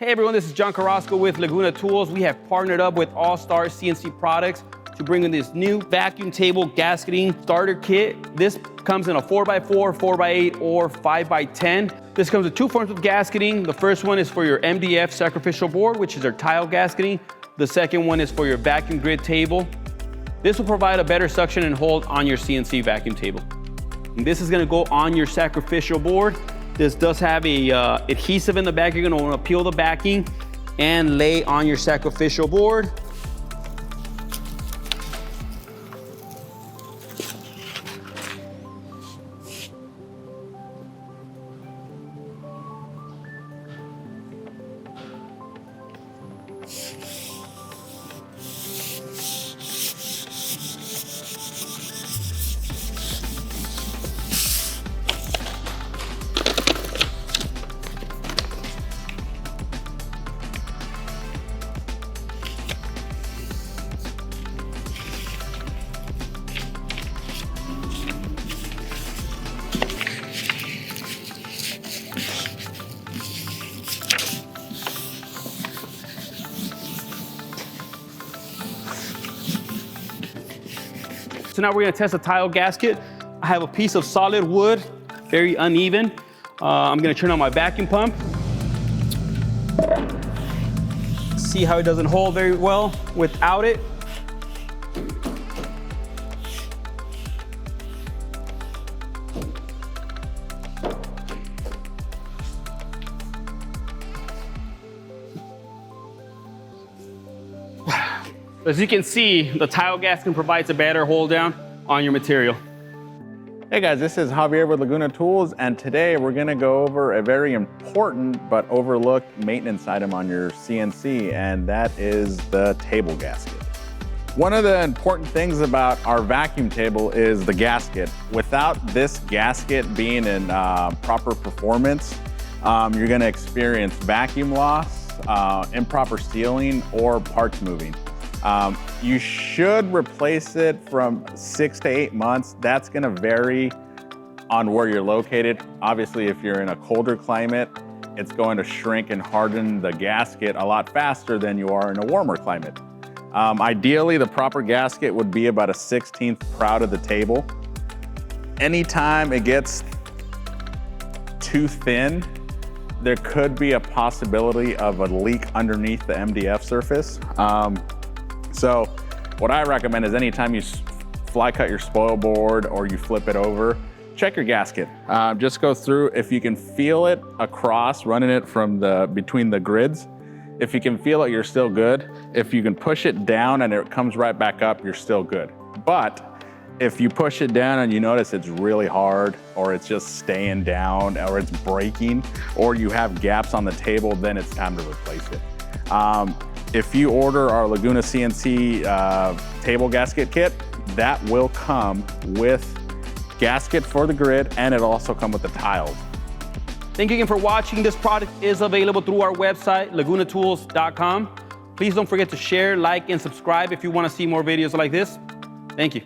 Hey everyone, this is John Carrasco with Laguna Tools. We have partnered up with All-Star CNC Products to bring in this new vacuum table gasketing starter kit. This comes in a 4x4, 4x8, or 5x10. This comes with two forms of gasketing. The first one is for your MDF sacrificial board, which is our tile gasketing. The second one is for your vacuum grid table. This will provide a better suction and hold on your CNC vacuum table. And this is gonna go on your sacrificial board. This does have a adhesive in the back. You're gonna wanna peel the backing and lay on your sacrificial board. So now we're gonna test a tile gasket. I have a piece of solid wood, very uneven. I'm gonna turn on my vacuum pump. See how it doesn't hold very well without it. As you can see, the tile gasket provides a better hold down on your material. Hey guys, this is Javier with Laguna Tools, and today we're gonna go over a very important but overlooked maintenance item on your CNC, and that is the table gasket. One of the important things about our vacuum table is the gasket. Without this gasket being in proper performance, you're gonna experience vacuum loss, improper sealing, or parts moving. You should replace it from 6 to 8 months. That's gonna vary on where you're located. Obviously, if you're in a colder climate, it's going to shrink and harden the gasket a lot faster than you are in a warmer climate. Ideally, the proper gasket would be about a 1/16 proud of the table. Anytime it gets too thin, there could be a possibility of a leak underneath the MDF surface. So what I recommend is anytime you fly cut your spoil board or you flip it over, check your gasket. Just go through, if you can feel it across, running it from between the grids. If you can feel it, you're still good. If you can push it down and it comes right back up, you're still good. But if you push it down and you notice it's really hard, or it's just staying down, or it's breaking, or you have gaps on the table, then it's time to replace it. If you order our Laguna CNC table gasket kit, that will come with gasket for the grid, and it'll also come with the tiles. Thank you again for watching. This product is available through our website, lagunatools.com. Please don't forget to share, like, and subscribe if you want to see more videos like this. Thank you.